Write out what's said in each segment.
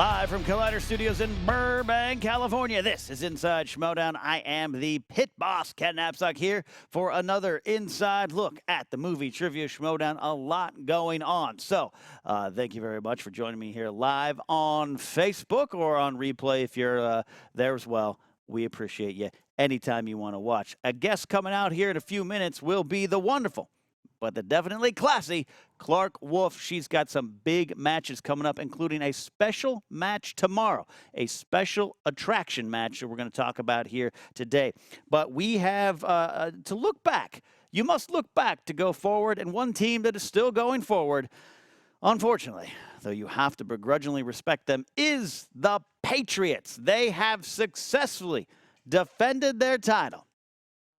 Live from Collider Studios in Burbank, California, this is Inside Schmoedown. I am the pit boss, Ken Napzok, here for another inside look at the movie trivia Schmoedown. A lot going on. So thank you very much for joining me here live on Facebook or on replay if you're there as well. We appreciate you anytime you want to watch. A guest coming out here in a few minutes will be the wonderful, but the definitely classy Clarke Wolfe. She's got some big matches coming up, including a special match tomorrow, a special attraction match that we're going to talk about here today. But we have to look back. You must look back to go forward, and one team that is still going forward, unfortunately, though you have to begrudgingly respect them, is the Patriots. They have successfully defended their title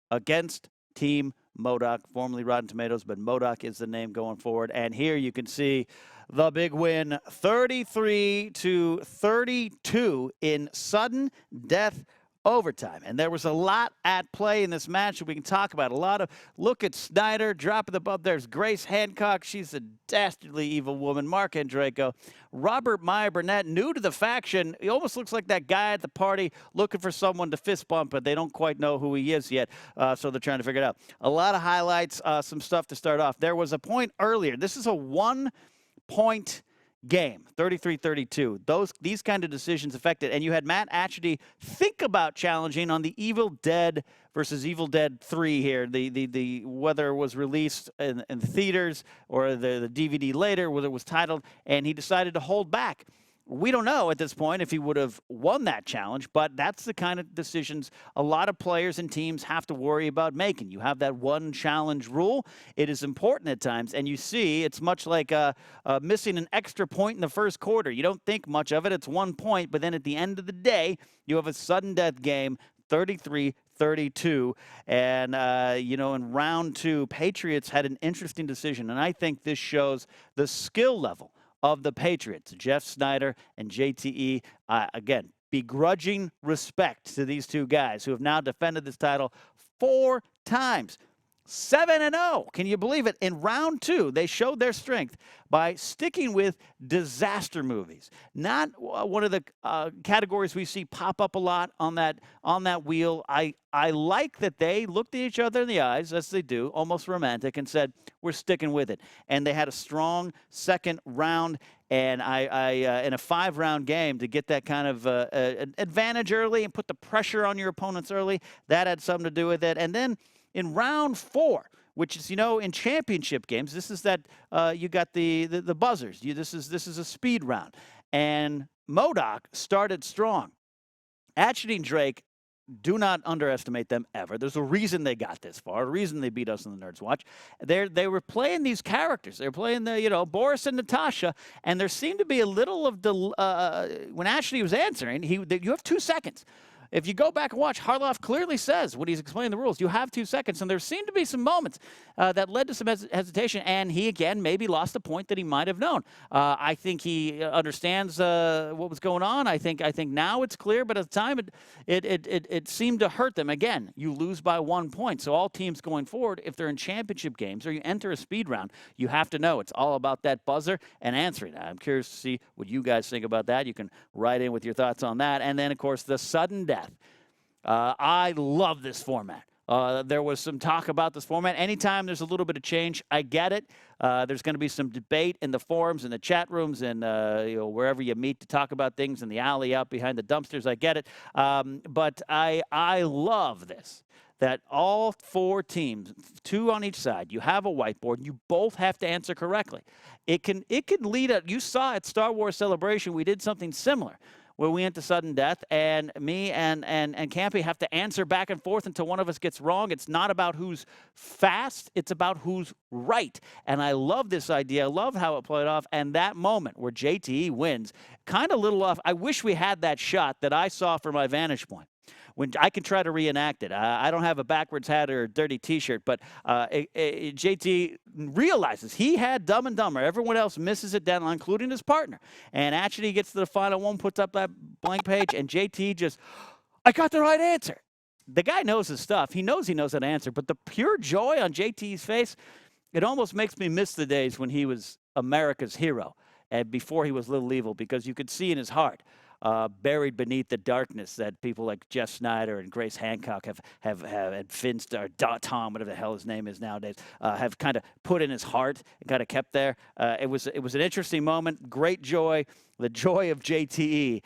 against Team Schmoedown, formerly Rotten Tomatoes, but Schmoedown is the name going forward. And here you can see the big win, 33-32 in sudden death overtime. And there was a lot at play in this match that we can talk about. A lot of, look at Snyder dropping the bump. There's Grace Hancock. She's a dastardly evil woman. Mark Andreyko. Robert Meyer Burnett, new to the faction. He almost looks like that guy at the party looking for someone to fist bump, but they don't quite know who he is yet, so they're trying to figure it out. A lot of highlights, some stuff to start off. There was a point earlier. This is a one-point game, 33-32. These kind of decisions affected, and you had Matt Atchity think about challenging on the Evil Dead versus Evil Dead 3 here. The whether it was released in the theaters or the DVD later, whether it was titled, and he decided to hold back. We don't know at this point if he would have won that challenge, but that's the kind of decisions a lot of players and teams have to worry about making. You have that one challenge rule. It is important at times, and you see it's much like missing an extra point in the first quarter. You don't think much of it. It's 1 point, but then at the end of the day, you have a sudden death game, 33-32. And, in round two, Patriots had an interesting decision, and I think this shows the skill level of the Patriots. Jeff Snyder and JTE, again, begrudging respect to these two guys who have now defended this title 4 times. 7-0. Can you believe it? In round two, they showed their strength by sticking with disaster movies. Not one of the categories we see pop up a lot on that wheel. I like that they looked at each other in the eyes, as they do, almost romantic, and said, we're sticking with it. And they had a strong second round, and in a 5-round game, to get that kind of advantage early and put the pressure on your opponents early, that had something to do with it. And then in round 4, which is, in championship games, this is that you got the buzzers. This is a speed round. And Schmoedown started strong. Atchity and Drake, do not underestimate them ever. There's a reason they got this far, a reason they beat us in the Nerds Watch. They were playing these characters. They were playing Boris and Natasha, and there seemed to be a little of when Atchity was answering, you have 2 seconds. If you go back and watch, Harloff clearly says when he's explaining the rules, you have 2 seconds. And there seemed to be some moments that led to some hesitation. And he, again, maybe lost a point that he might have known. I think he understands what was going on. I think now it's clear. But at the time, it seemed to hurt them. Again, you lose by 1 point. So all teams going forward, if they're in championship games or you enter a speed round, you have to know it's all about that buzzer and answering. I'm curious to see what you guys think about that. You can write in with your thoughts on that. And then, of course, the sudden death. I love this format. There was some talk about this format. Anytime there's a little bit of change, I get it. There's going to be some debate in the forums, in the chat rooms, and wherever you meet to talk about things in the alley out behind the dumpsters. I get it. But I love this, that all 4 teams, 2 on each side, you have a whiteboard. You both have to answer correctly. It can lead you saw at Star Wars Celebration, we did something similar, where we went to sudden death, and me and Campy have to answer back and forth until one of us gets wrong. It's not about who's fast. It's about who's right. And I love this idea. I love how it played off. And that moment where JTE wins, kind of little off. I wish we had that shot that I saw from my vantage point. When I can try to reenact it. I don't have a backwards hat or a dirty T-shirt, but JT realizes he had Dumb and Dumber. Everyone else misses it down, including his partner. And Atchity gets to the final one, puts up that blank page, and JT just, I got the right answer. The guy knows his stuff. He knows how to answer, but the pure joy on JT's face, it almost makes me miss the days when he was America's hero. and before he was Little Evil, because you could see in his heart, buried beneath the darkness, that people like Jeff Snyder and Grace Hancock have and Finster, Tom, whatever the hell his name is nowadays, have kind of put in his heart and kind of kept there. It was an interesting moment, great joy. The joy of JTE.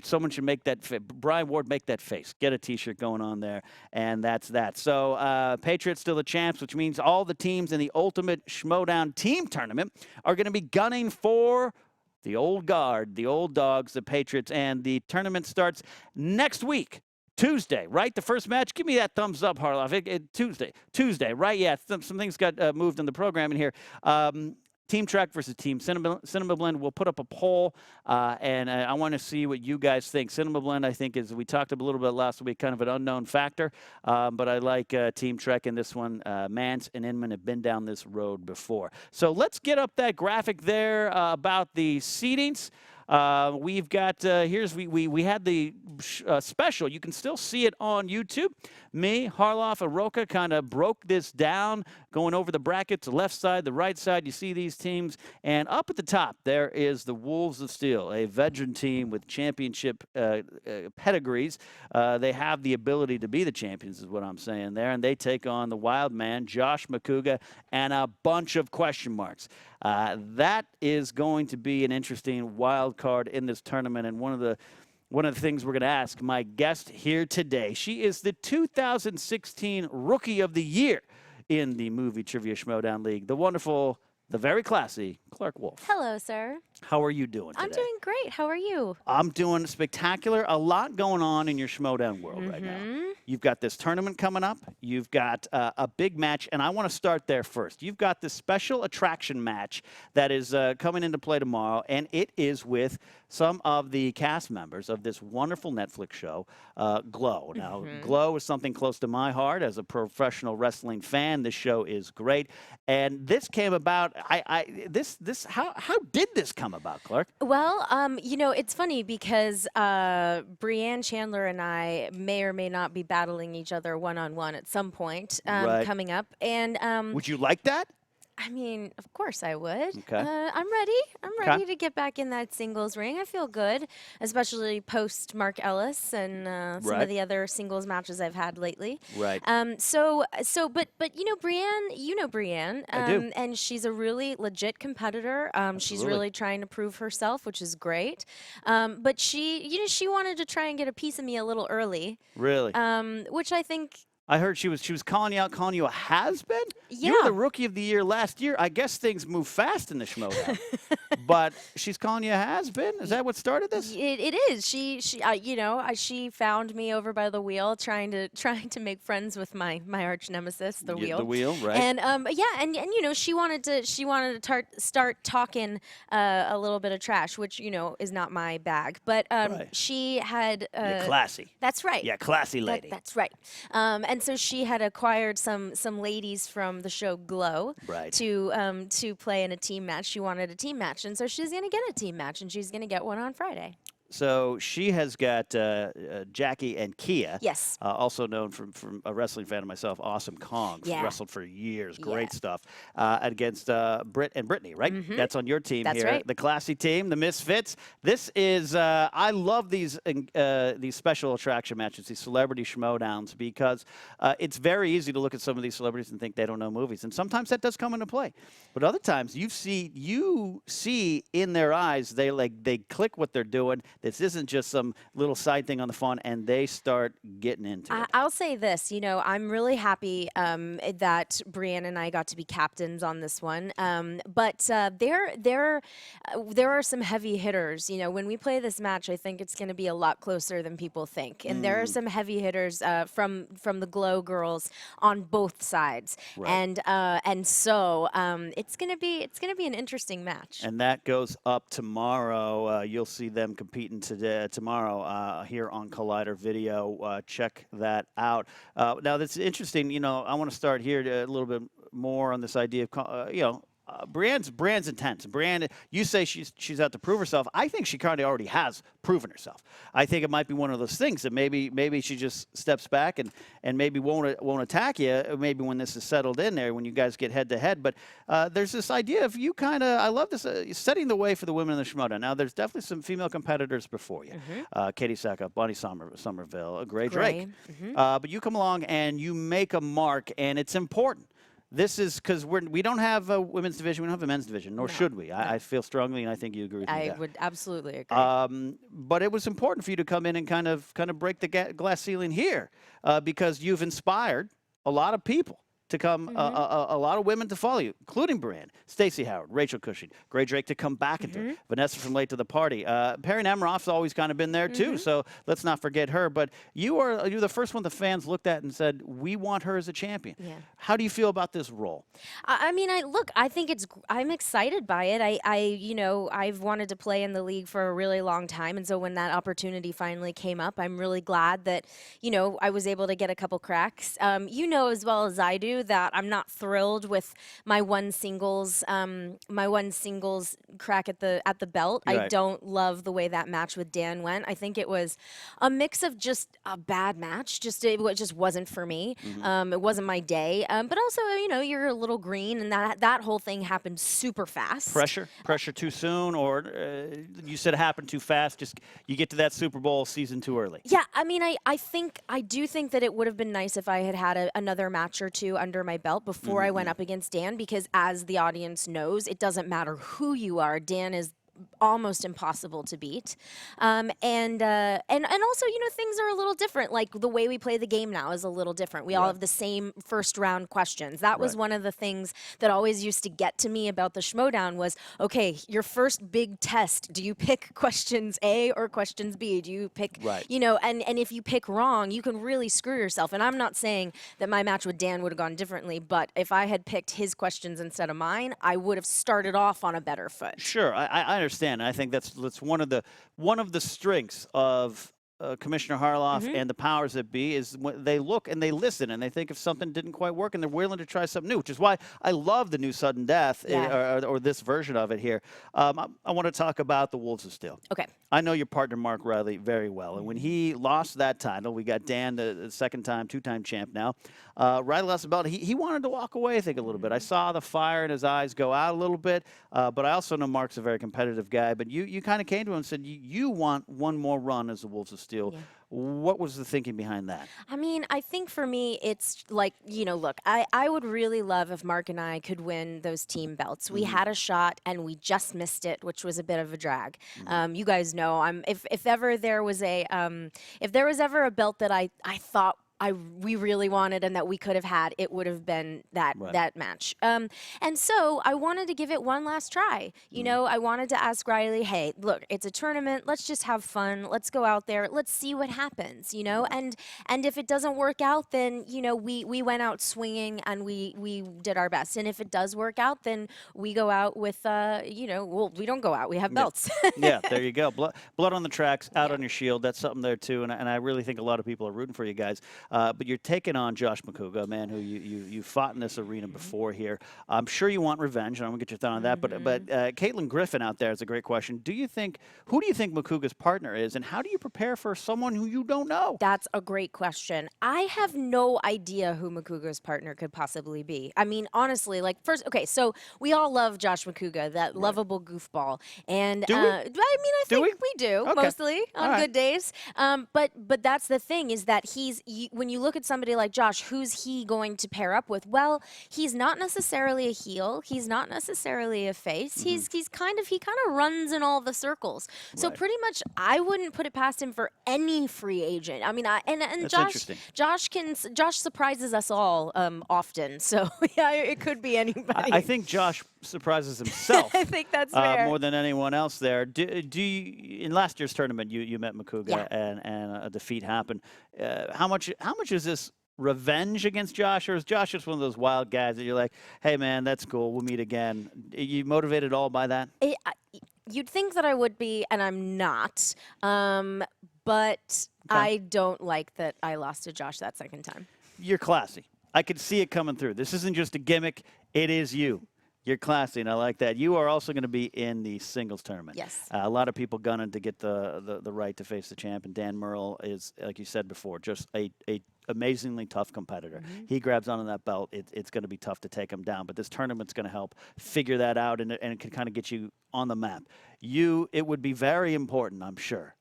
Someone should make that. Brian Ward, make that face. Get a T-shirt going on there, and that's that. So Patriots still the champs, which means all the teams in the Ultimate Schmoedown Team Tournament are going to be gunning for the old guard, the old dogs, the Patriots, and the tournament starts next week. Tuesday, right? The first match. Give me that thumbs up, Harloff. Tuesday, right? Yeah, some things got moved in the program in here. Team Track versus Team Cinema Blend. We'll put up a poll, and I want to see what you guys think. Cinema Blend, I think, we talked a little bit last week, kind of an unknown factor, but I like Team Trek in this one. Mance and Inman have been down this road before. So let's get up that graphic there about the seedings. We've got, we had the special. You can still see it on YouTube. Me, Harloff, Aroka kind of broke this down, going over the brackets, the left side, the right side. You see these teams. And up at the top, there is the Wolves of Steel, a veteran team with championship pedigrees. They have the ability to be the champions, is what I'm saying there. And they take on the Wild Man, Josh Makuga, and a bunch of question marks. That is going to be an interesting wild card in this tournament, and one of the things we're going to ask my guest here today. She is the 2016 Rookie of the Year in the Movie Trivia Schmoedown League, the wonderful, the very classy Clarke Wolfe. Hello, sir. How are you doing today? I'm doing great. How are you? I'm doing spectacular. A lot going on in your Schmoedown world right now. You've got this tournament coming up. You've got a big match, and I want to start there first. You've got this special attraction match that is coming into play tomorrow, and it is with some of the cast members of this wonderful Netflix show, Glow. Now, Glow is something close to my heart as a professional wrestling fan. This show is great, and this came about. How did this come about, Clarke? Well, you know, it's funny because Brianne Chandler and I may or may not be battling each other one-on-one at some point coming up. And would you like that? I mean, of course I would. Okay. I'm ready. I'm ready to get back in that singles ring. I feel good, especially post Mark Ellis and some of the other singles matches I've had lately. Right. But you know Brianne. I do. And she's a really legit competitor. She's really trying to prove herself, which is great. But she wanted to try and get a piece of me a little early. Really? Which I think. I heard she was calling you a has-been? Yeah. You were the Rookie of the Year last year. I guess things move fast in the Schmoedown. But she's calling you a has-been? Is that what started this? It is. She found me over by the wheel trying to make friends with my arch nemesis, the wheel. The wheel, right. And you know, she wanted to start talking a little bit of trash, which, you know, is not my bag. But she had You're classy. That's right. Yeah, classy lady. That's right. And so she had acquired some ladies from the show Glow to play in a team match. She wanted a team match, and so she's going to get a team match, and she's going to get one on Friday. So she has got Jackie and Kia. Yes. Also known from a wrestling fan of myself, Awesome Kong. Yeah. Wrestled for years. Great stuff. Against Britt and Brittany, right? That's on your team. That's here. right. The classy team, the Misfits. This is, I love these special attraction matches, these Celebrity Schmoedowns, because it's very easy to look at some of these celebrities and think they don't know movies. And sometimes that does come into play. But other times you see in their eyes, they click what they're doing. This isn't just some little side thing on the phone, and they start getting into it. I'll say this, you know, I'm really happy that Brianne and I got to be captains on this one. But there are some heavy hitters. You know, when we play this match, I think it's going to be a lot closer than people think. And there are some heavy hitters from the Glow girls on both sides. Right. And so it's going to be an interesting match. And that goes up tomorrow. You'll see them competing tomorrow here on Collider Video. Check that out. Now, that's interesting. You know, I want to start here a little bit more on this idea of, you know, Brienne's intense. Brienne, you say she's out to prove herself. I think she kind of already has proven herself. I think it might be one of those things that maybe she just steps back and maybe won't attack you. Maybe when this is settled in there, when you guys get head to head. But there's this idea of you kind of. I love this setting the way for the women in the Schmoedown. Now there's definitely some female competitors before you. Katie Sackhoff, Bonnie Somerville, Gray Drake. But you come along and you make a mark, and it's important. This is because we don't have a women's division, we don't have a men's division, nor should we. I feel strongly, and I think you agree with me there. I would absolutely agree. But it was important for you to come in and kind of break the glass ceiling here because you've inspired a lot of people to come, a lot of women to follow you, including Brienne, Stacey Howard, Rachel Cushing, Gray Drake to come back into Vanessa from Late to the Party. Perry Nemiroff's always kind of been there too, so let's not forget her. But you're the first one the fans looked at and said, we want her as a champion. Yeah. How do you feel about this role? I mean, I think I'm excited by it. I've wanted to play in the league for a really long time, and so when that opportunity finally came up, I'm really glad that, I was able to get a couple cracks. You know as well as I do that I'm not thrilled with my one singles crack at the belt. Right. I don't love the way that match with Dan went. I think it was a mix of just a bad match. It just wasn't for me. It wasn't my day. But also, you're a little green, and that whole thing happened super fast. Pressure too soon, or you said it happened too fast. Just you get to that Super Bowl season too early. Yeah, I mean, I do think that it would have been nice if I had had another match or two under my belt before I went up against Dan, because as the audience knows, it doesn't matter who you are. Dan is almost impossible to beat. And also, things are a little different. Like the way we play the game now is a little different. We all have the same first round questions. That was one of the things that always used to get to me about the Schmoedown was, okay, your first big test, do you pick questions A or questions B? Do you pick, and if you pick wrong, you can really screw yourself. And I'm not saying that my match with Dan would have gone differently, but if I had picked his questions instead of mine, I would have started off on a better foot. Sure, I understand. I think that's one of the strengths of Commissioner Harloff and the powers that be is when they look and they listen and they think if something didn't quite work and they're willing to try something new, which is why I love the new sudden death or this version of it here. I want to talk about the Wolves of Steel. Okay. I know your partner Mark Riley very well, and when he lost that title, we got Dan, the second-time, two-time champ now. Riley lost the belt. He wanted to walk away, I think, a little bit. I saw the fire in his eyes go out a little bit, but I also know Mark's a very competitive guy. But you kind of came to him and said you want one more run as the Wolves of Steel. Yeah. What was the thinking behind that? I mean, I think for me, it's like, look, I would really love if Mark and I could win those team belts. We had a shot and we just missed it, which was a bit of a drag. You guys know, if ever there was ever a belt that I thought we really wanted and that we could have had, it would have been that match. And so I wanted to give it one last try. I wanted to ask Riley, hey, look, it's a tournament. Let's just have fun. Let's go out there. Let's see what happens, And if it doesn't work out, then, we went out swinging and we did our best. And if it does work out, then we go out with, well, we don't go out. We have belts. Yeah, there you go. Blood on the tracks, out on your shield. That's something there, too. And I really think a lot of people are rooting for you guys. But you're taking on Josh McCouga, a man who you fought in this arena before here. I'm sure you want revenge, and I'm going to get your thought on that. But Caitlin Griffin out there is a great question. Who do you think McCouga's partner is, and how do you prepare for someone who you don't know? That's a great question. I have no idea who McCouga's partner could possibly be. I mean, honestly, so we all love Josh McCouga, that lovable goofball. And do we? I think we do, mostly on good days. But that's the thing, is that when you look at somebody like Josh, who's he going to pair up with? Well, he's not necessarily a heel. He's not necessarily a face. He kind of runs in all the circles. So pretty much, I wouldn't put it past him for any free agent. I mean, Josh surprises us all often. So yeah, it could be anybody. I think Josh surprises himself. I think that's fair. More than anyone else there. Do you, in last year's tournament, you met McCouga and a defeat happened. How much is this revenge against Josh, or is Josh just one of those wild guys that you're like, hey man, that's cool, we'll meet again? You motivated at all by that? You'd think that I would be, and I'm not. But I don't like that I lost to Josh that second time. You're classy. I could see it coming through. This isn't just a gimmick. It is you. You're classy, and I like that. You are also going to be in the singles tournament. Yes. A lot of people gunning to get the right to face the champ, and Dan Murrell is, like you said before, just a amazingly tough competitor. He grabs onto that belt. It's going to be tough to take him down, but this tournament's going to help figure that out, and it can kind of get you on the map. It would be very important, I'm sure,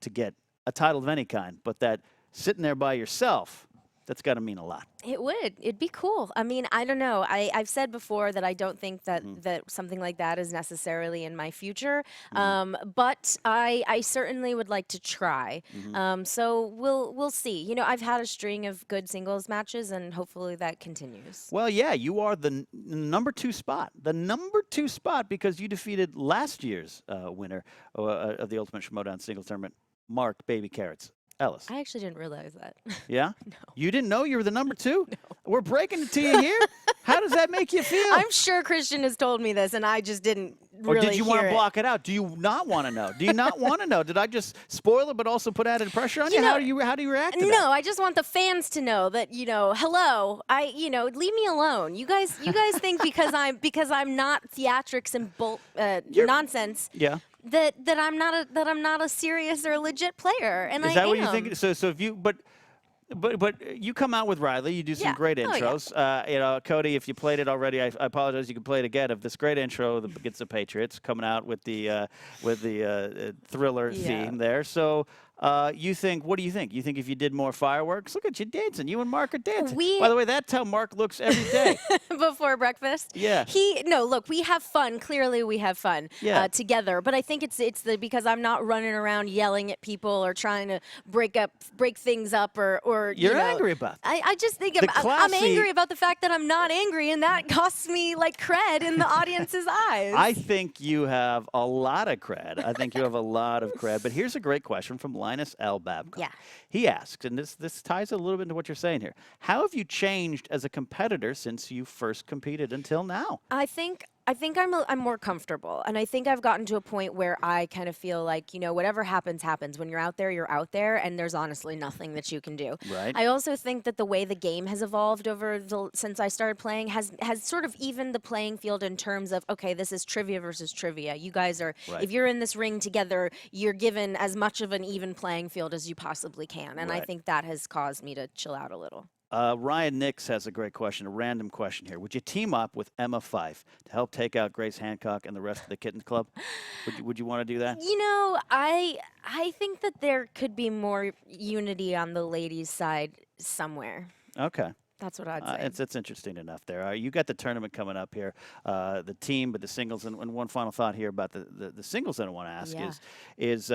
to get a title of any kind, but that sitting there by yourself, that's got to mean a lot. It would. It'd be cool. I mean, I don't know. I've said before that I don't think that, that something like that is necessarily in my future. But I certainly would like to try. So we'll see. You know, I've had a string of good singles matches, and hopefully that continues. Well, yeah, you are the number 2 spot. The number 2 spot because you defeated last year's winner of the Ultimate Schmoedown singles tournament, Mark Baby Carrots Ellis. I actually didn't realize that. Yeah? No. You didn't know you were the number 2? No. We're breaking it to you here? How does that make you feel? I'm sure Christian has told me this, and I just didn't really Or did you want hear to it. block it out? Do you not want to know? Do you not want to know? Did I just spoil it but also put added pressure on you? You know, How do you react to that? No, I just want the fans to know that, you know, hello, leave me alone. You guys think because I'm not theatrics and nonsense. Yeah. That I'm not a serious or legit player, and Is I that am. what you think? So if you but you come out with Riley. You do some Yeah. great Oh, yeah. intros. You know, Cody, if you played it already, I apologize. You can play it again of this great intro against the Patriots, coming out with the thriller theme there. So. You think? What do you think? You think if you did more fireworks? Look at you dancing. You and Mark are dancing. By the way, that's how Mark looks every day. Before breakfast. Yeah. Look, we have fun. Clearly, we have fun together. But I think it's because I'm not running around yelling at people or trying to break things up or You're you know, angry about that. I just think I'm classy- angry about the fact that I'm not angry, and that costs me like cred in the audience's eyes. I think you have a lot of cred. I think you have a lot of cred. But here's a great question from Linus L. Babcock. Yeah. He asks, and this ties a little bit into what you're saying here. How have you changed as a competitor since you first competed until now? I think I'm more comfortable, and I think I've gotten to a point where I kind of feel like, you know, whatever happens, happens. When you're out there, and there's honestly nothing that you can do. Right. I also think that the way the game has evolved since I started playing has sort of evened the playing field in terms of, okay, this is trivia versus trivia. You guys are, if you're in this ring together, you're given as much of an even playing field as you possibly can, and I think that has caused me to chill out a little. Ryan Nix has a great question, a random question here. Would you team up with Emma Fife to help take out Grace Hancock and the rest of the Kittens Club? Would you want to do that? You know, I think that there could be more unity on the ladies' side somewhere. Okay. That's what I'd say. It's interesting enough there. You got the tournament coming up here, the team, but the singles. And one final thought here about the singles that I want to ask is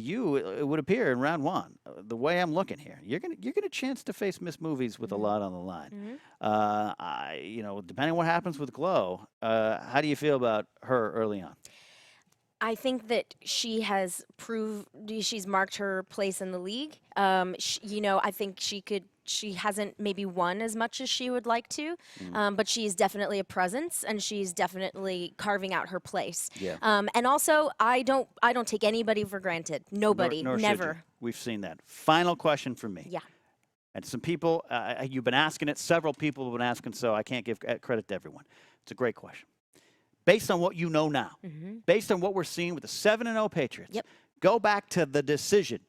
you, it would appear in round 1, the way I'm looking here, you're gonna get a chance to face Miss Movies with a lot on the line. You know, depending on what happens with Glow, how do you feel about her early on? I think that she has she's marked her place in the league. You know, I think she hasn't maybe won as much as she would like to, but she's definitely a presence, and she's definitely carving out her place. Yeah. And also, I don't take anybody for granted. Nobody, Nor should never. you. We've seen that. Final question for me. Yeah. And some people, you've been asking it. Several people have been asking, so I can't give credit to everyone. It's a great question. Based on what you know now, based on what we're seeing with the 7-0 Patriots, go back to the decision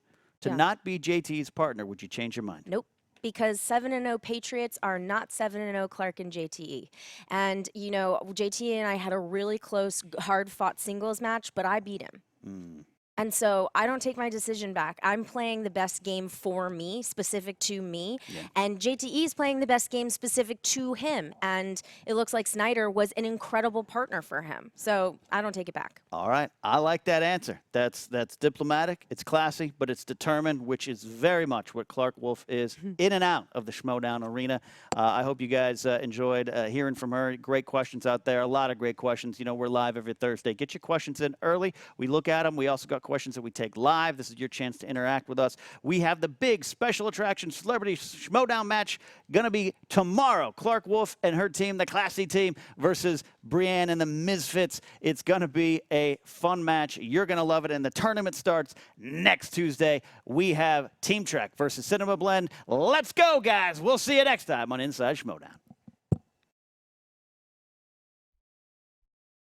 to not be JT's partner. Would you change your mind? Nope. Because 7-0 Patriots are not 7-0 Clarke and JTE. And, you know, JTE and I had a really close, hard-fought singles match, but I beat him. And so I don't take my decision back. I'm playing the best game for me, specific to me. And JTE is playing the best game specific to him. And it looks like Snyder was an incredible partner for him. So I don't take it back. All right. I like that answer. That's diplomatic. It's classy, but it's determined, which is very much what Clarke Wolfe is in and out of the Schmoedown arena. I hope you guys enjoyed hearing from her. Great questions out there. A lot of great questions. You know, we're live every Thursday. Get your questions in early. We look at them. We also got questions that we take live. This is your chance to interact with us. We have the big special attraction Celebrity Schmoedown match going to be tomorrow. Clarke Wolfe and her team, the classy team, versus Brienne and the Misfits. It's going to be a fun match. You're going to love it. And the tournament starts next Tuesday. We have Team Trek versus Cinema Blend. Let's go, guys. We'll see you next time on Inside Schmoedown.